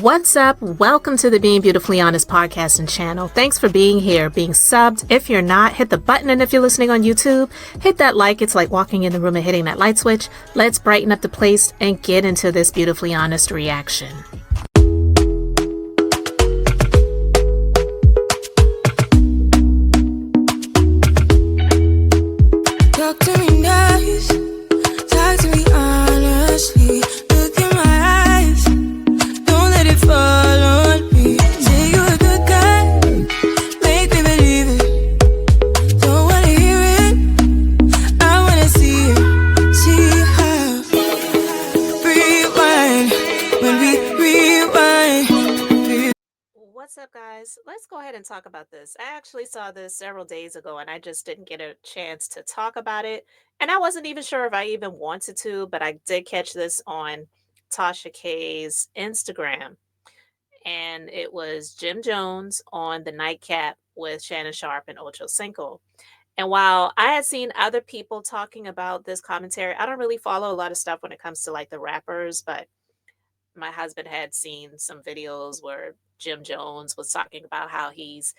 What's up? Welcome to the Being Beautifully Honest podcast and channel. Thanks for being here, being subbed. If you're not, hit the button. And if you're listening on YouTube, hit that like. It's like walking in the room and hitting that light switch. Let's brighten up the place and get into this beautifully honest reaction. Talk to me nice, talk to me honestly. Look in my eyes, don't let it fall on me. Say you're a good guy, make me believe it. Don't wanna hear it, I wanna see it. See how rewind when we rewind. What's up, guys? Let's go ahead and talk about this. I actually saw this several days ago and I just didn't get a chance to talk about it. And I wasn't even sure if I even wanted to, but I did catch this on Tasha K's Instagram. And it was Jim Jones on the Nightcap with Shannon Sharpe and Ocho Cinco. And while I had seen other people talking about this commentary, I don't really follow a lot of stuff when it comes to like the rappers, but my husband had seen some videos where Jim Jones was talking about how he's,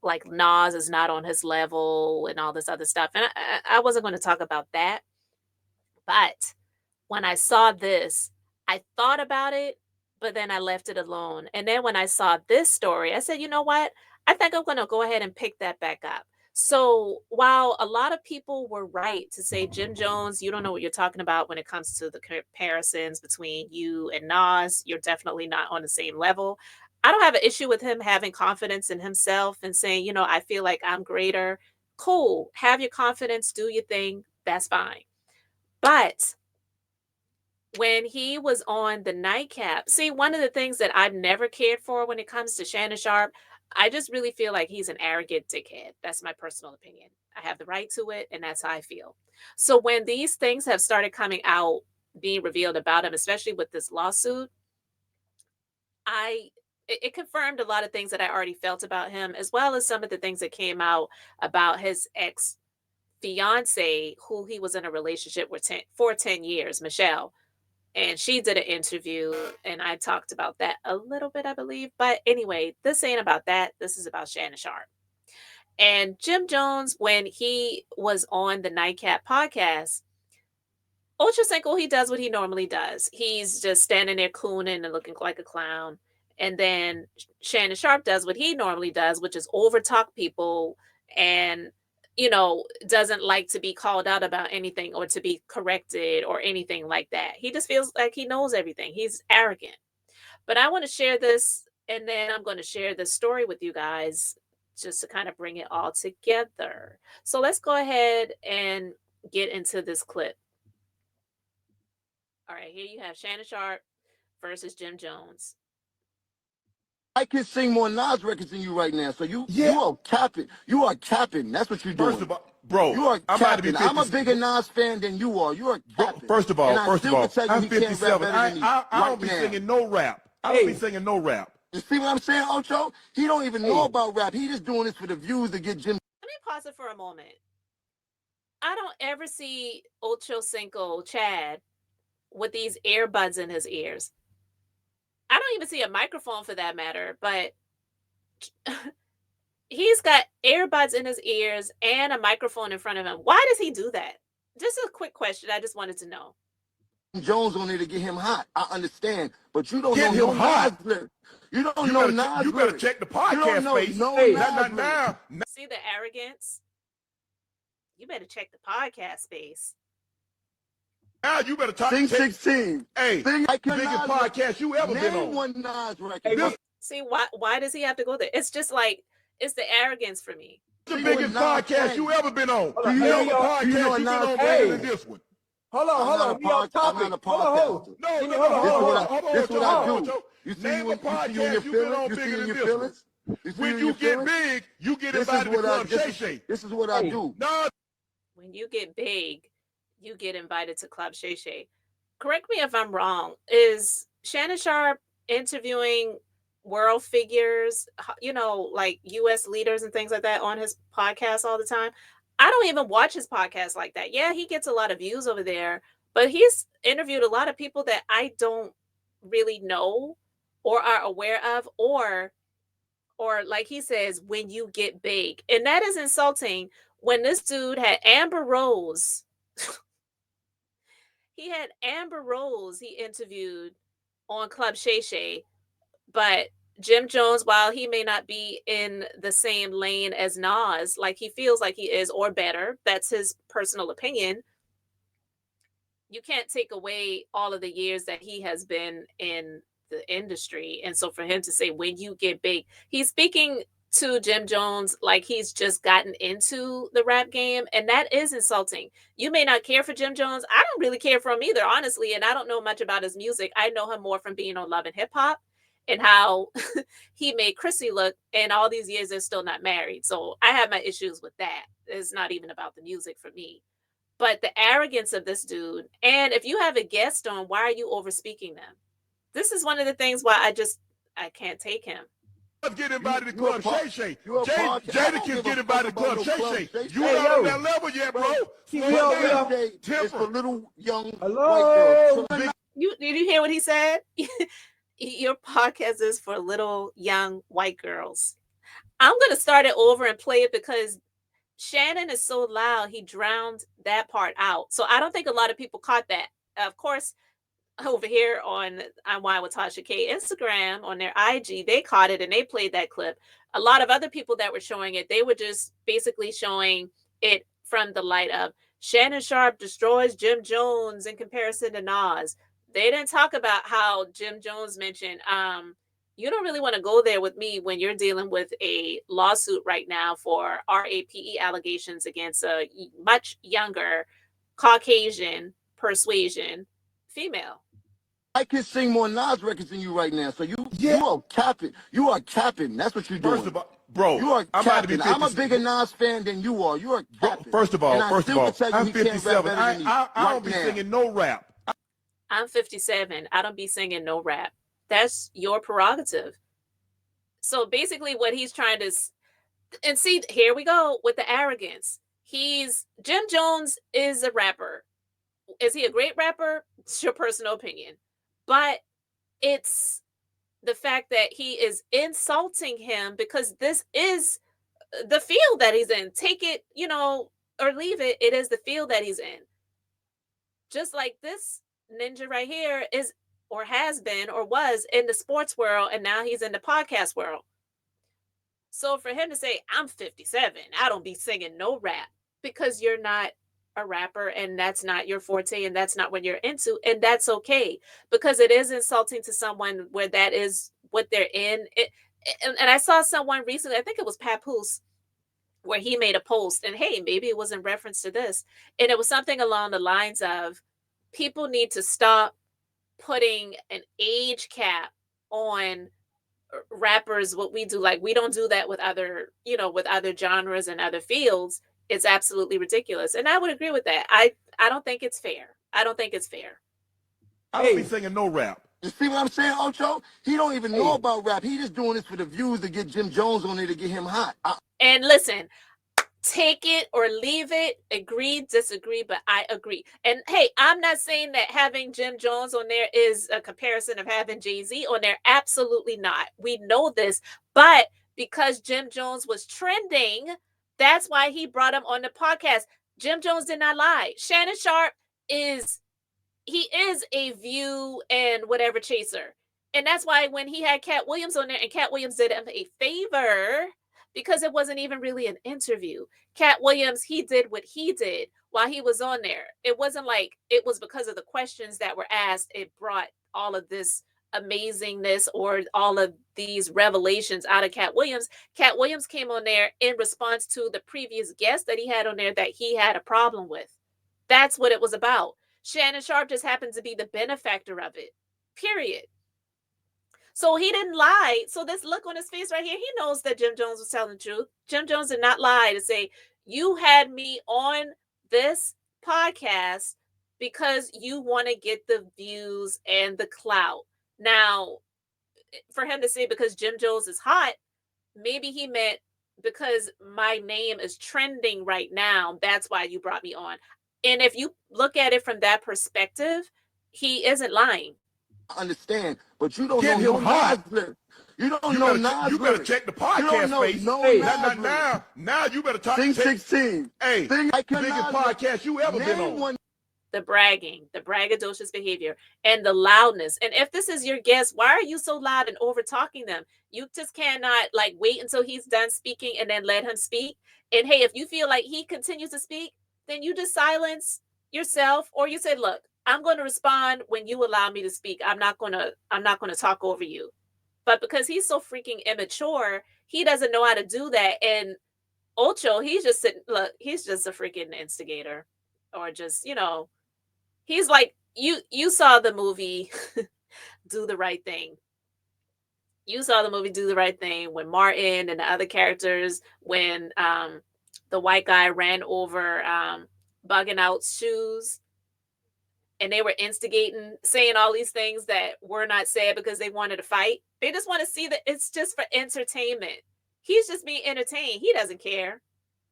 like Nas is not on his level and all this other stuff. And I wasn't going to talk about that. But when I saw this, I thought about it, but then I left it alone. And then when I saw this story, I said, you know what? I think I'm going to go ahead and pick that back up. So while a lot of people were right to say, Jim Jones, you don't know what you're talking about when it comes to the comparisons between you and Nas, you're definitely not on the same level. I don't have an issue with him having confidence in himself and saying, I feel like I'm greater. Cool. Have your confidence, do your thing. That's fine. But when he was on the Nightcap, see, one of the things that I've never cared for when it comes to Shannon Sharpe, I just really feel like he's an arrogant dickhead. That's my personal opinion. I have the right to it, and that's how I feel. So when these things have started coming out, being revealed about him, especially with this lawsuit, it confirmed a lot of things that I already felt about him, as well as some of the things that came out about his ex fiance, who he was in a relationship with for 10 years, Michelle. And she did an interview and I talked about that a little bit, I believe. But anyway, this ain't about that. This is about Shannon Sharpe. And Jim Jones, when he was on the Nightcap podcast, Ocho Cinco, he does what he normally does. He's just standing there cooning and looking like a clown. And then Shannon Sharpe does what he normally does, which is overtalk people and doesn't like to be called out about anything or to be corrected or anything like that. He just feels like he knows everything. He's arrogant. But I want to share this, and then I'm going to share this story with you guys just to kind of bring it all together. So let's go ahead and get into this clip. All right, here you have Shannon Sharpe versus Jim Jones. I can sing more Nas records than you right now. So you are capping. You are capping. That's what you're doing. First of all, bro, you are I'm about to be capping. 50. I'm a bigger Nas fan than you are. You are capping. First of all, I'm I'm 57. I don't be singing no rap. I don't be singing no rap. You see what I'm saying, Ocho? He don't even know about rap. He just doing this for the views to get Jim. Let me pause it for a moment. I don't ever see Ocho Cinco Chad with these earbuds in his ears. I don't even see a microphone for that matter, but he's got earbuds in his ears and a microphone in front of him. Why does he do that? Just a quick question. I just wanted to know. Jones on there to get him hot. I understand, but you don't Get know him no hot. Nas lyrics. You don't know Nas You better check the podcast space. Now. See the arrogance? You better check the podcast space. Now you better talk. Sing 16. Hey, Sing the biggest podcast you ever been on. Name one Nas record. See, why does he have to go there? It's just like, it's the arrogance for me. The biggest podcast you ever been on. Do you know podcast you been on better than this one? Hold on. We on topic. I'm not a podcast. This is what I do. You see Name you a in your podcast you been on feelings? You see bigger in than your this one. feelings? When you get big, you get invited to Club Shay Shay. This is what I do. No. When you get big, you get invited to Club Shay Shay. Correct me if I'm wrong. Is Shannon Sharpe interviewing world figures, like U.S. leaders and things like that on his podcast all the time? I don't even watch his podcast like that. Yeah, he gets a lot of views over there, but he's interviewed a lot of people that I don't really know or are aware of, or like he says, when you get big. And that is insulting when this dude had Amber Rose. He had Amber Rose he interviewed on Club Shay Shay, but Jim Jones, while he may not be in the same lane as Nas, like he feels like he is, or better, that's his personal opinion. You can't take away all of the years that he has been in the industry. And so for him to say, when you get big, he's speaking to Jim Jones like he's just gotten into the rap game. And that is insulting. You may not care for Jim Jones. I don't really care for him either, honestly. And I don't know much about his music. I know him more from being on Love and Hip Hop and how he made Chrissy look. And all these years, they're still not married. So I have my issues with that. It's not even about the music for me. But the arrogance of this dude, and if you have a guest on, why are you overspeaking them? This is one of the things why I can't take him. Let's get invited to Club Shay Shay. Jada can get invited to Club Shay Shay. You not on that level yet, bro. It's for little young white girls. Did you hear what he said? Your podcast is for little young white girls. I'm going to start it over and play it because Shannon is so loud, he drowned that part out. So I don't think a lot of people caught that. Of course, over here on Why with Tasha K Instagram, on their IG, they caught it and they played that clip. A lot of other people that were showing it, they were just basically showing it from the light of Shannon Sharpe destroys Jim Jones in comparison to Nas. They didn't talk about how Jim Jones mentioned, you don't really want to go there with me when you're dealing with a lawsuit right now for RAPE allegations against a much younger Caucasian persuasion female. I can sing more Nas records than you right now. So you are capping. You are capping. That's what you're doing. First of all, bro, you are capping. I'm a bigger Nas fan than you are. You are capping. First of all, I'm 57. I don't be now. singing no rap. I'm 57. I don't be singing no rap. That's your prerogative. So basically what he's trying to, and see, here we go with the arrogance. Jim Jones is a rapper. Is he a great rapper? It's your personal opinion. But it's the fact that he is insulting him because this is the field that he's in. Take it, or leave it. It is the field that he's in. Just like this ninja right here is, or has been, or was in the sports world, and now he's in the podcast world. So for him to say, I'm 57, I don't be singing no rap, because you're not a rapper and that's not your forte and that's not what you're into, and that's okay, because it is insulting to someone where that is what they're in. And I saw someone recently, I think it was Papoose, where he made a post, and hey, maybe it was in reference to this, and it was something along the lines of, people need to stop putting an age cap on rappers. What we do, like, we don't do that with other, with other genres and other fields. It's absolutely ridiculous. And I would agree with that. I don't think it's fair. I don't think it's fair. I don't be singing no rap. You see what I'm saying, Ocho? He don't even know about rap. He just doing this for the views to get Jim Jones on there to get him hot. And listen, take it or leave it, agree, disagree, but I agree. And hey, I'm not saying that having Jim Jones on there is a comparison of having Jay-Z on there. Absolutely not. We know this, but because Jim Jones was trending, that's why he brought him on the podcast. Jim Jones did not lie. Shannon Sharpe is a view and whatever chaser. And that's why when he had Cat Williams on there, and Cat Williams did him a favor, because it wasn't even really an interview. Cat Williams, he did what he did while he was on there. It wasn't like it was because of the questions that were asked, it brought all of this amazingness or all of these revelations out of Cat Williams. Cat Williams came on there in response to the previous guest that he had on there that he had a problem with. That's what it was about. Shannon Sharpe just happened to be the benefactor of it, period. So he didn't lie. So this look on his face right here, he knows that Jim Jones was telling the truth. Jim Jones did not lie to say, you had me on this podcast because you want to get the views and the clout. Now, for him to say because Jim Jones is hot, maybe he meant because my name is trending right now, that's why you brought me on. And if you look at it from that perspective, he isn't lying. understand, but you don't Get know him no hot. Nas lyrics. You don't know Nas You better lyrics. check the You don't podcast know space. no Hey. Nas lyrics. Now you better talk. Sing 16. Hey, Sing biggest podcast you ever been Name on. one. The bragging, the braggadocious behavior, and the loudness. And if this is your guest, why are you so loud and over talking them? You just cannot like wait until he's done speaking and then let him speak. And hey, if you feel like he continues to speak, then you just silence yourself, or you say, "Look, I'm going to respond when you allow me to speak. I'm not going to talk over you." But because he's so freaking immature, he doesn't know how to do that. And Ocho, he's just sitting. Look, he's just a freaking instigator, or just he's like you saw the movie Do the Right Thing. You saw the movie Do the Right Thing when Martin and the other characters, when the white guy ran over Bugging Out's shoes, and they were instigating, saying all these things that were not said because they wanted to fight. They just want to see that it's just for entertainment. He's just being entertained. He doesn't care.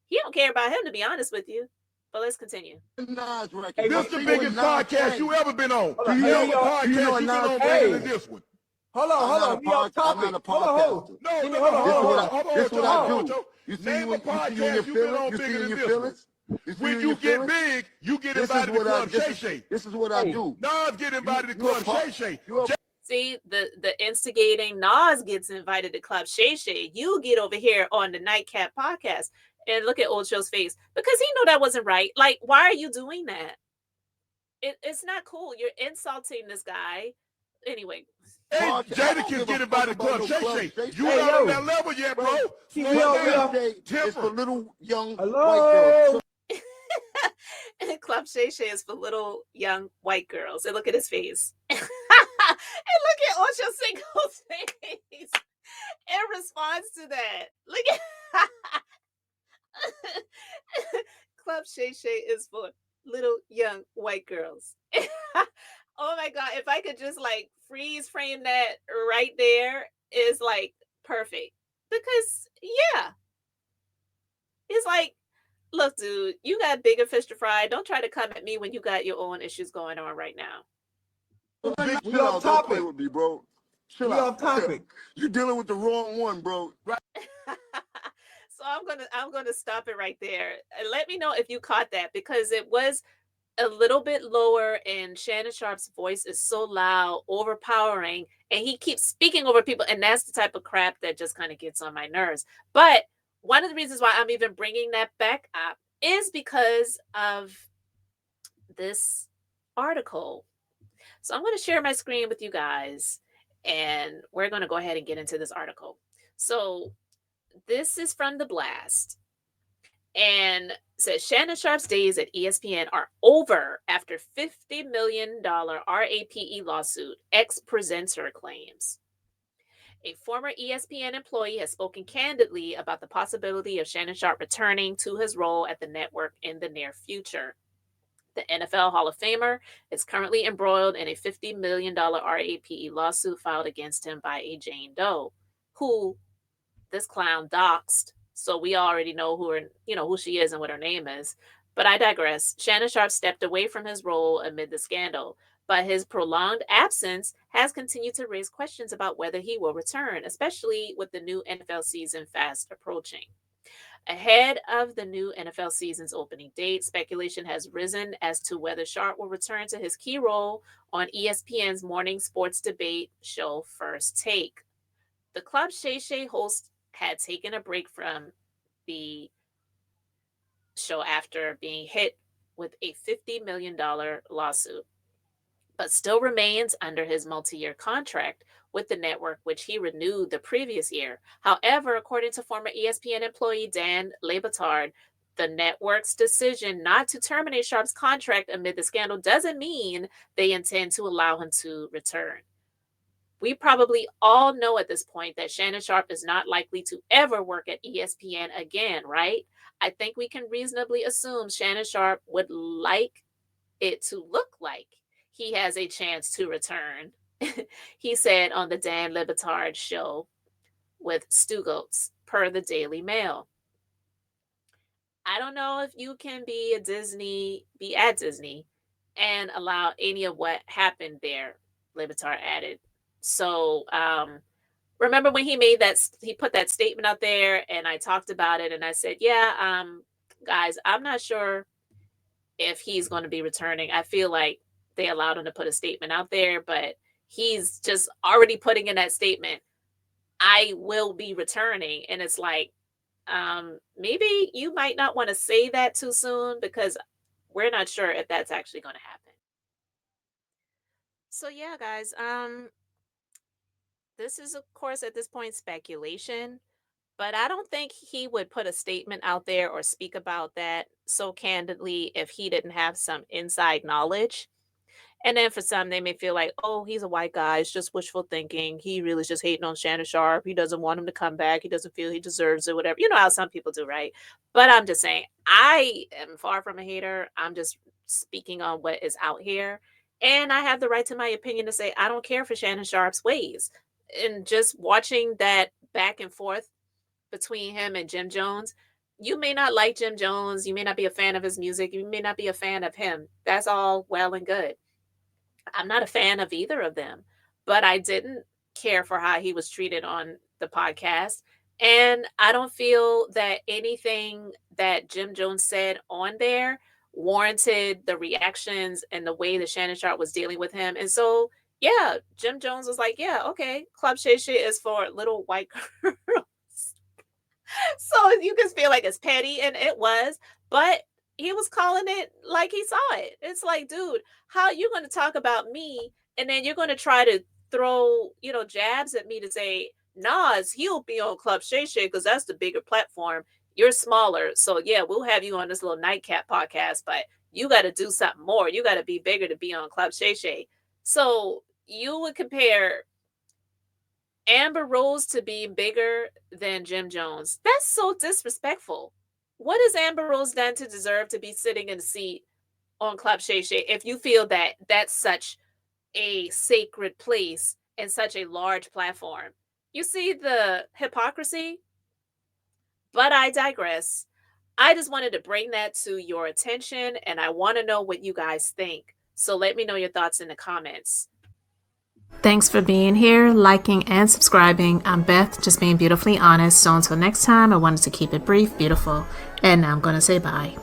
He don't care about him, to be honest with you. But let's continue. Nas record. Hey, This is the biggest podcast you ever been on. Do you know podcast you been on bigger than this one? Hold on. We off topic. I'm not a Hold on. podcaster. This is what I do. You see Name you a in your podcast you been on feelings? You see bigger in than your this one. feelings? When you get big, you get invited to Club Shay Shay. This is what I do. Nas get invited to Club Shay Shay. See, the instigating Nas gets invited to Club Shay Shay. You get over here on the Nightcap podcast and look at Ocho's face because he knew that wasn't right. Like, why are you doing that? It's not cool. You're insulting this guy. Anyway. Hey, Jada can get invited to Club Shay Shay. You not on that level yet, bro. It's for little young white girls. Club Shay Shay is for little young white girls. And look at his face. And look at Ocho Cinco's face in response to that. Look at Club Shay Shay is for little young white girls. Oh my God. If I could just like freeze frame that right there is like perfect. Because yeah. It's like, look, dude, you got bigger fish to fry. Don't try to come at me when you got your own issues going on right now. We off topic with me, bro. Chill out. Off topic. You dealing with the wrong one, bro. Right. So I'm gonna stop it right there. And let me know if you caught that because it was a little bit lower and Shannon Sharpe's voice is so loud, overpowering, and he keeps speaking over people, and that's the type of crap that just kind of gets on my nerves. But one of the reasons why I'm even bringing that back up is because of this article. So I'm going to share my screen with you guys, and we're going to go ahead and get into this article. So this is from The Blast, and says Shannon Sharpe's days at ESPN are over after $50 million RAPE lawsuit, ex-presenter claims. A former ESPN employee has spoken candidly about the possibility of Shannon Sharpe returning to his role at the network in the near future. The NFL Hall of Famer is currently embroiled in a $50 million RAPE lawsuit filed against him by a Jane Doe, who this clown doxed. So we already know who she is and what her name is. But I digress. Shannon Sharpe stepped away from his role amid the scandal, but his prolonged absence has continued to raise questions about whether he will return, especially with the new NFL season fast approaching. Ahead of the new NFL season's opening date, speculation has risen as to whether Sharpe will return to his key role on ESPN's morning sports debate show First Take. The Club Shay Shay host had taken a break from the show after being hit with a $50 million lawsuit, but still remains under his multi-year contract with the network, which he renewed the previous year. However, according to former ESPN employee Dan Le Batard, the network's decision not to terminate Sharpe's contract amid the scandal doesn't mean they intend to allow him to return. We probably all know at this point that Shannon Sharpe is not likely to ever work at ESPN again, right? I think we can reasonably assume Shannon Sharpe would like it to look like he has a chance to return, he said on the Dan Le Batard show with Stugotz, per the Daily Mail. I don't know if you can be at Disney and allow any of what happened there Le Batard added. So, remember when he put that statement out there and I talked about it and I said, yeah, guys, I'm not sure if he's going to be returning. I feel like they allowed him to put a statement out there, but he's just already putting in that statement, I will be returning. And it's like, maybe you might not want to say that too soon because we're not sure if that's actually going to happen. So yeah, guys, this is of course at this point speculation, but I don't think he would put a statement out there or speak about that so candidly if he didn't have some inside knowledge. And then for some, they may feel like, oh, he's a white guy. It's just wishful thinking. He really is just hating on Shannon Sharpe. He doesn't want him to come back. He doesn't feel he deserves it, whatever. You know how some people do, right? But I'm just saying, I am far from a hater. I'm just speaking on what is out here. And I have the right to my opinion to say, I don't care for Shannon Sharpe's ways. And just watching that back and forth between him and Jim Jones, you may not like Jim Jones. You may not be a fan of his music. You may not be a fan of him. That's all well and good. I'm not a fan of either of them, but I didn't care for how he was treated on the podcast. And I don't feel that anything that Jim Jones said on there warranted the reactions and the way that Shannon Sharpe was dealing with him. And so, yeah, Jim Jones was like, yeah, okay, Club Shay Shay is for little white girls. So you can feel like it's petty, and it was, but he was calling it like he saw it. It's like, dude, how you going to talk about me and then you're going to try to throw, jabs at me to say, Nas, he'll be on Club Shay Shay because that's the bigger platform. You're smaller. So yeah, we'll have you on this little Nightcap podcast, but you got to do something more. You got to be bigger to be on Club Shay Shay. So you would compare Amber Rose to be bigger than Jim Jones. That's so disrespectful. What has Amber Rose done to deserve to be sitting in a seat on Club Shay Shay if you feel that that's such a sacred place and such a large platform? You see the hypocrisy? But I digress. I just wanted to bring that to your attention, and I want to know what you guys think. So let me know your thoughts in the comments. Thanks for being here, liking, and subscribing. I'm Beth, just being beautifully honest. So until next time, I wanted to keep it brief, beautiful, and now I'm going to say bye.